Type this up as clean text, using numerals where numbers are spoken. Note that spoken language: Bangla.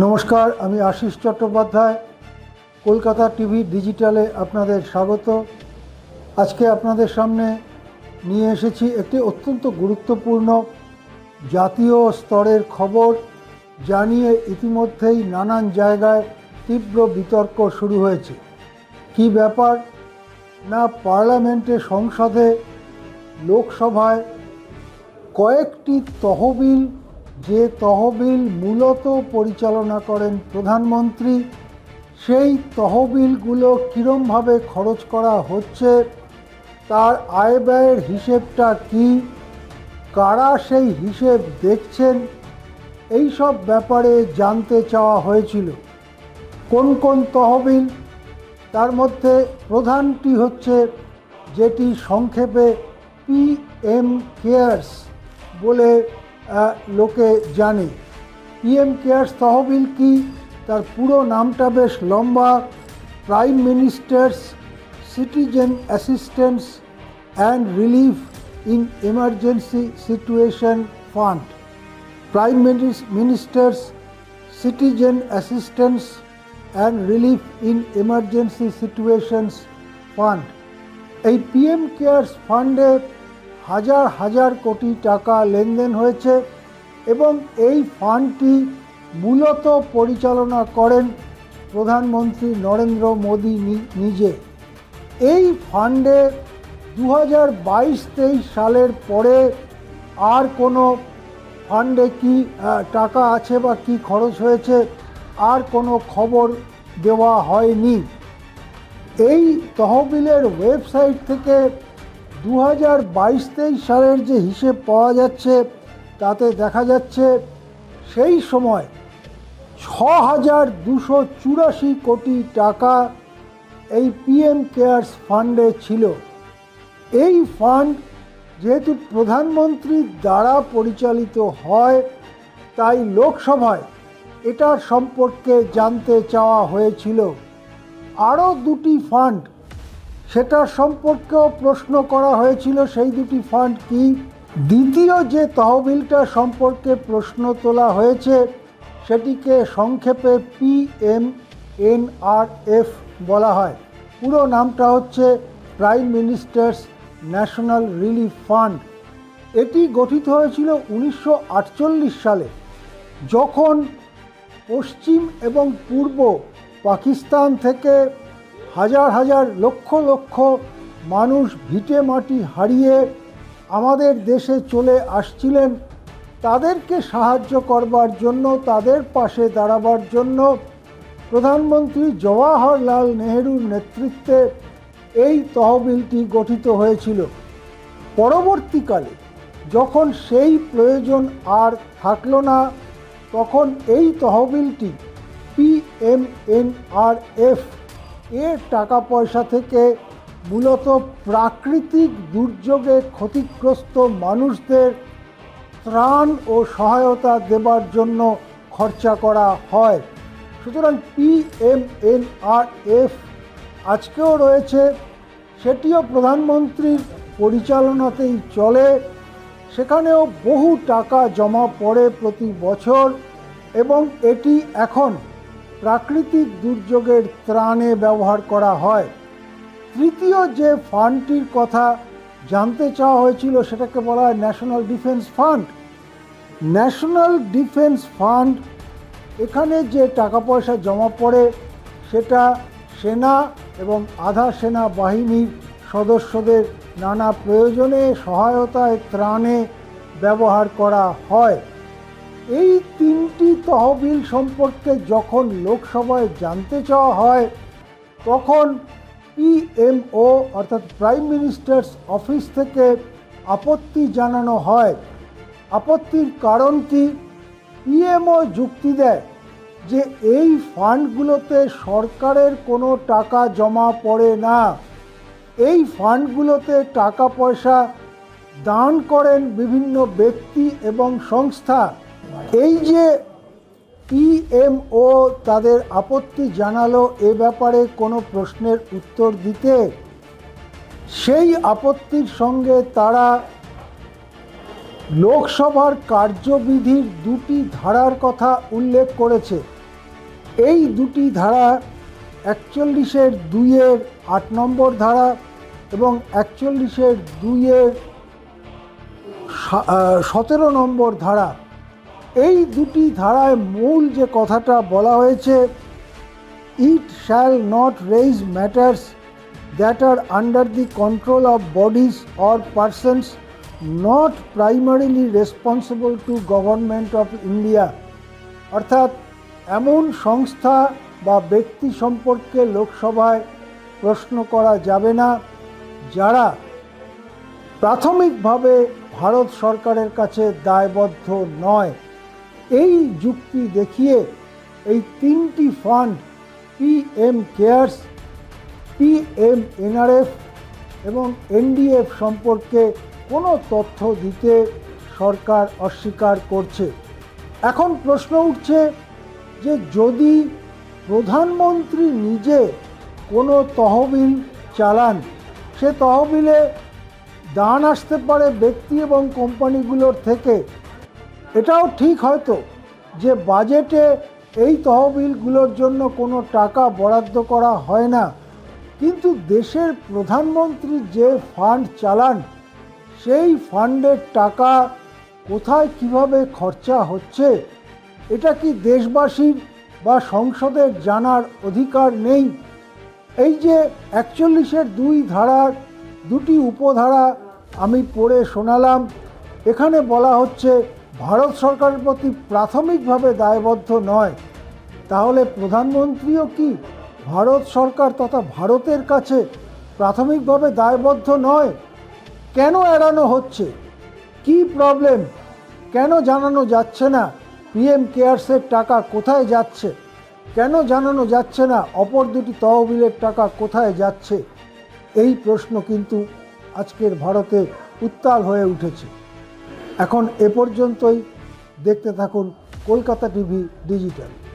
নমস্কার, আমি আশিস চট্টোপাধ্যায়। কলকাতা টিভি ডিজিটালে আপনাদের স্বাগত। আজকে আপনাদের সামনে নিয়ে এসেছি একটি অত্যন্ত গুরুত্বপূর্ণ জাতীয় স্তরের খবর, যা নিয়ে ইতিমধ্যেই নানান জায়গায় তীব্র বিতর্ক শুরু হয়েছে। কি ব্যাপার না, পার্লামেন্টে, সংসদে, লোকসভায় কয়েকটি তহবিল, যে তহবিল মূলত পরিচালনা করেন প্রধানমন্ত্রী, সেই তহবিলগুলো কীরমভাবে খরচ করা হচ্ছে, তার আয় ব্যয়ের হিসেবটা কি, কারা সেই হিসেব দেখছেন, এই সব ব্যাপারে জানতে চাওয়া হয়েছিল। কোন কোন তহবিল? তার মধ্যে প্রধানটি হচ্ছে, যেটি সংক্ষেপে পিএম কেয়ার্স বলে লোকে জানে। পিএম কেয়ার্স তহবিল কি? তার পুরো নামটা বেশ লম্বা, prime ministers citizen assistance and relief in emergency situation fund. Prime ministers citizen assistance and relief in emergency situations fund. এই পিএম কেয়ার্স ফান্ডে হাজার হাজার কোটি টাকা লেনদেন হয়েছে এবং এই ফান্ডটি মূলত পরিচালনা করেন প্রধানমন্ত্রী নরেন্দ্র মোদী নিজে। এই ফান্ডে 2022-23 সালের পরে আর কোনো ফান্ডে কি টাকা আছে বা কি খরচ হয়েছে আর কোনো খবর দেওয়া হয়নি। এই তহবিলের ওয়েবসাইট থেকে 2022-23 সালের যে হিসেব পাওয়া যাচ্ছে, তাতে দেখা যাচ্ছে সেই সময় 6,284 কোটি টাকা এই পিএম কেয়ার্স ফান্ডে ছিল। এই ফান্ড যেহেতু প্রধানমন্ত্রীর দ্বারা পরিচালিত হয়, তাই লোকসভায় এটার সম্পর্কে জানতে চাওয়া হয়েছিল। আরও দুটি ফান্ড, সেটার সম্পর্কেও প্রশ্ন করা হয়েছিল। সেই দুটি ফান্ড কি? দ্বিতীয় যে তহবিলটা সম্পর্কে প্রশ্ন তোলা হয়েছে, সেটিকে সংক্ষেপে পিএমএনআরএফ বলা হয়। পুরো নামটা হচ্ছে prime ministers national relief fund. এটি গঠিত হয়েছিল 1948 সালে, যখন পশ্চিম এবং পূর্ব পাকিস্তান থেকে হাজার হাজার লক্ষ লক্ষ মানুষ ভিটে মাটি হারিয়ে আমাদের দেশে চলে আসছিলেন। তাদেরকে সাহায্য করবার জন্য, তাদের পাশে দাঁড়াবার জন্য প্রধানমন্ত্রী জওয়াহরলাল নেহেরুর নেতৃত্বে এই তহবিলটি গঠিত হয়েছিল। পরবর্তীকালে যখন সেই প্রয়োজন আর থাকলো না, তখন এই তহবিলটি পিএমএনআরএফ এর টাকা পয়সা থেকে মূলত প্রাকৃতিক দুর্যোগে ক্ষতিগ্রস্ত মানুষদের ত্রাণ ও সহায়তা দেবার জন্য খরচা করা হয়। সুতরাং পিএমএনআরএফ আজকেও রয়েছে, সেটিও প্রধানমন্ত্রীর পরিচালনাতেই চলে। সেখানেও বহু টাকা জমা পড়ে প্রতি বছর এবং এটি এখন প্রাকৃতিক দুর্যোগের ত্রাণে ব্যবহার করা হয়। তৃতীয় যে ফান্ডটির কথা জানতে চাওয়া হয়েছিল, সেটাকে বলা হয় national defence fund. National defence fund, এখানে যে টাকা পয়সা জমা পড়ে, সেটা সেনা এবং আধা সেনা বাহিনীর সদস্যদের নানা প্রয়োজনে, সহায়তায়, ত্রাণে ব্যবহার করা হয়। এই তিনটি তহবিল সম্পর্কে যখন লোকসভায় জানতে চাওয়া হয়, তখন পিএমও অর্থাৎ প্রাইম মিনিস্টার্স অফিস থেকে আপত্তি জানানো হয়। আপত্তির কারণ কি? পিএমও যুক্তি দেয় যে এই ফান্ডগুলোতে সরকারের কোনো টাকা জমা পড়ে না। এই ফান্ডগুলোতে টাকা পয়সা দান করেন বিভিন্ন ব্যক্তি এবং সংস্থা। এই যে পিএমও তাদের আপত্তি জানালো এ ব্যাপারে কোনো প্রশ্নের উত্তর দিতে, সেই আপত্তির সঙ্গে তারা লোকসভার কার্যবিধির দুটি ধারার কথা উল্লেখ করেছে। এই দুটি ধারা 41-এর 2-এর 8 নম্বর ধারা এবং 41-এর 2-এর 17 নম্বর ধারা, এই দুটি ধারায় মূল যে কথাটা বলা হয়েছে, it shall not raise matters that are under the control of bodies or persons not primarily responsible to Government of India. অর্থাৎ এমন সংস্থা বা ব্যক্তি সম্পর্কে লোকসভায় প্রশ্ন করা যাবে না যারা প্রাথমিকভাবে ভারত সরকারের কাছে দায়বদ্ধ নয়। এই যুক্তি দেখিয়ে এই তিনটি fund PM cares, PM NRF এবং এনডিএফ সম্পর্কে কোনো তথ্য দিতে সরকার অস্বীকার করছে। এখন প্রশ্ন উঠছে যে যদি প্রধানমন্ত্রী নিজে কোনো তহবিল চালান, সে তহবিলে দান আসতে পারে ব্যক্তি এবং কোম্পানিগুলোর থেকে। এটাও ঠিক হয়তো যে বাজেটে এই তহবিলগুলোর জন্য কোনো টাকা বরাদ্দ করা হয় না, কিন্তু দেশের প্রধানমন্ত্রী যে ফান্ড চালান সেই ফান্ডের টাকা কোথায় কিভাবে খরচা হচ্ছে এটা কি দেশবাসীর বা সংসদের জানার অধিকার নেই? এই যে 41-এর 2 ধারার দুটি উপধারা আমি পড়ে শোনালাম, এখানে বলা হচ্ছে ভারত সরকারের প্রতি প্রাথমিকভাবে দায়বদ্ধ নয়। তাহলে প্রধানমন্ত্রীও কি ভারত সরকার তথা ভারতের কাছে প্রাথমিকভাবে দায়বদ্ধ নয়? কেন এড়ানো হচ্ছে? কি প্রবলেম? কেন জানানো যাচ্ছে না পিএম কেয়ার্সের টাকা কোথায় যাচ্ছে? কেন জানানো যাচ্ছে না অপর দুটি তহবিলের টাকা কোথায় যাচ্ছে? এই প্রশ্ন কিন্তু আজকের ভারতে উত্তাল হয়ে উঠেছে। এখন এ পর্যন্তই। দেখতে থাকুন কলকাতা টিভি ডিজিটাল।